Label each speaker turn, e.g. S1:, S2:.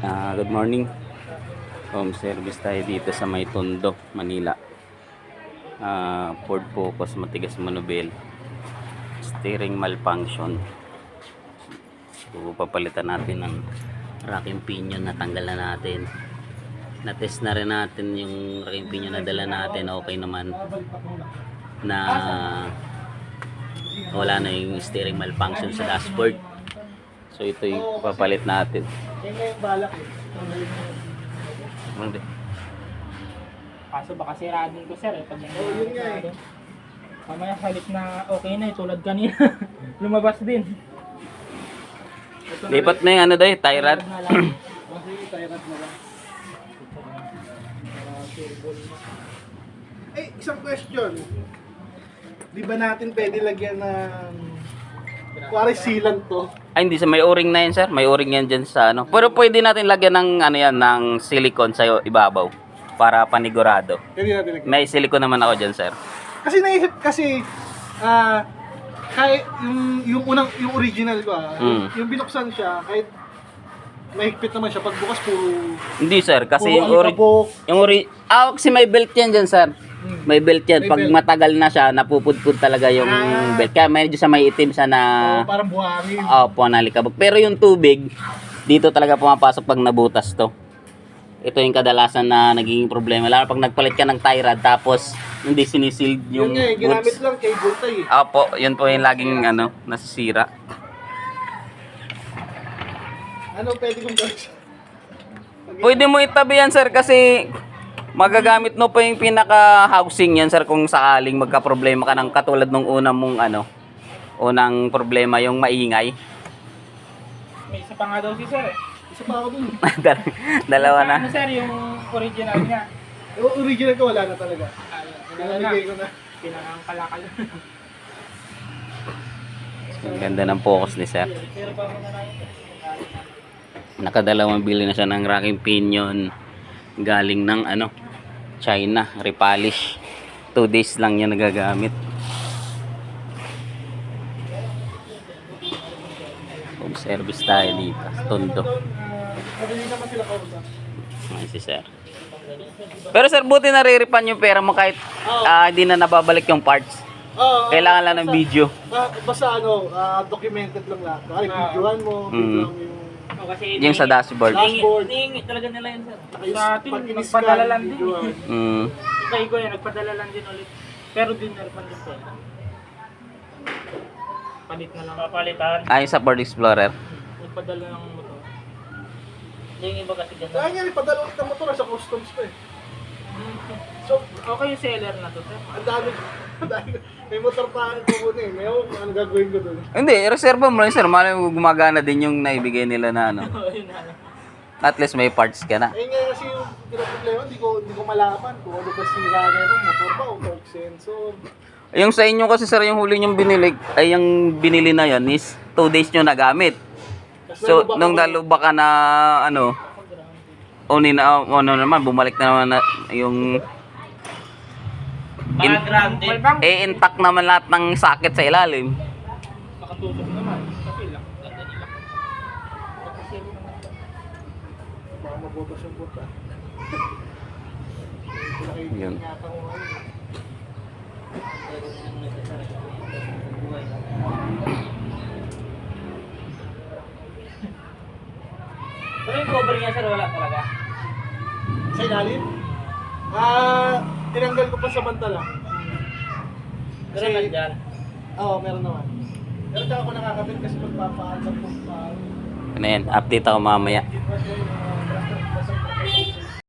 S1: Good morning. Home service tayo dito sa May Tondo, Manila. Ford Focus, matigas monobel. Steering malfunction. So, papalitan natin ng racking pinion, natanggal na natin. Na-test na rin natin yung racking pinion na dala natin. Okay naman. Na wala na yung steering malfunction sa dashboard. So ito yung papalit natin.
S2: Yan nga yung balak eh.
S1: Hindi.
S3: Kaso baka siranin ko sir eh. Pag
S2: Yun nga eh.
S3: Mamaya halip na okay na eh. Tulad kanina. Lumabas din.
S1: Lipat na yung ano daw, tie rod.
S3: Na lang.
S2: Kasi tayrat na lang. Isang question. Di ba natin pwede lagyan ng kuwari sealant to?
S1: Ay hindi, sa may o-ring na yan sir. May o-ring yan dyan sa ano. Pero pwede natin lagyan ng ano yan, ng silicone sa ibabaw. Para panigurado.
S2: Pwede natin lagyan.
S1: May silicone naman ako dyan sir.
S2: Kasi naisip kasi kahit yung original ko yung binuksan siya kahit mahigpit naman siya pagbukas puro
S1: Hindi sir, kasi
S2: puro alikabok.
S1: kasi may belt yan dyan sir. May belt yan.
S2: May
S1: Pag
S2: belt.
S1: matagal na siya, napupudpud talaga yung belt. Kaya medyo sa may itim siya na
S2: Parang buhangin.
S1: opo, nalikabok. Pero yung tubig, dito talaga pumapasok pag nabutas to. Ito yung kadalasan na naging problema. Lalo pag nagpalit ka ng tie rod, tapos hindi sinisil yung
S2: Yun nga eh, ginamit
S1: boots.
S2: lang cable tie eh.
S1: Opo, yun po yung laging ano, nasisira.
S2: Ano pwede kong gawin?
S1: Pwede mo itabi yan sir kasi magagamit mo pa yung pinaka housing yan sir kung sakaling magka-problema ka ng katulad nung unang problema yung maingay.
S3: May isa pa nga daw si sir eh.
S2: Isa pa ako dun.
S1: Dalawa na.
S3: Ano sir yung original niya?
S2: Yung original ko wala na talaga.
S3: Wala na.
S2: Nalagay ko na.
S3: Pinakangkalakal.
S1: Ang ganda ng focus ni sir.
S3: Pero pa muna na yun.
S1: Nakadalawang bili na siya ng racking pinion galing ng China, repolish. 2 days lang yan nagagamit. Home service tayo dito sa Tondo.
S2: Madali naman sila kausap.
S1: Ayan si sir. Pero sir, buti nariripan yung pera mo kahit hindi na nababalik yung parts.
S2: Oo.
S1: Kailangan lang ng video.
S2: Basta documented lang lahat. Ay, videoan mo, videoan mo yung
S3: Kasi
S1: Yung sa dashboard.
S2: dashboard.
S3: Hihingi talaga nila yun sir.
S2: Ayos,
S3: Sa atin,
S2: pag in-scan,
S3: nagpadala lang din.
S2: videoan.
S3: Kay ko yan, nagpadala lang din ulit. Pero din naripan din sir. Palit na lang. Papalitan.
S1: Ayun sa Ford Explorer.
S3: Nagpadala ng motor. Yung iba kasi dyan.
S2: Kaya nga, ipadala ulit ng motor sa customs pa eh.
S3: So, okay yung seller na to sir.
S2: Ang dami. May motor pa ako muna eh. May ano gagawin ko dun.
S1: Hindi, reserva mo lang sir. Malay mo gumagana din yung naibigay nila na
S3: Yun na.
S1: At least may parts ka na.
S2: Eh nga kasi yung problema, hindi ko malaman kung ano ba sira na yung motor ba o torque sensor.
S1: Yung sa inyo kasi sir, yung huli nyong binili, ay yung binili na yan is 2 days nyo nagamit. So, nung nalubak ka na naman, bumalik na naman na yung intact naman lahat ng socket sa ilalim.
S3: Nakatutok naman. Okay lang. Ganda nila.
S2: Baka mabutas yung puta.
S1: Yun.
S3: Pero yung cover niya sir, wala talaga.
S2: Sa ilalim? Tinanggal ko pa sa bantala.
S3: Pero nandyan.
S2: Oo, meron naman. Pero tsaka ako nakakabit kasi magpapaalam ko pa.
S1: Ano yan, update ako mamaya.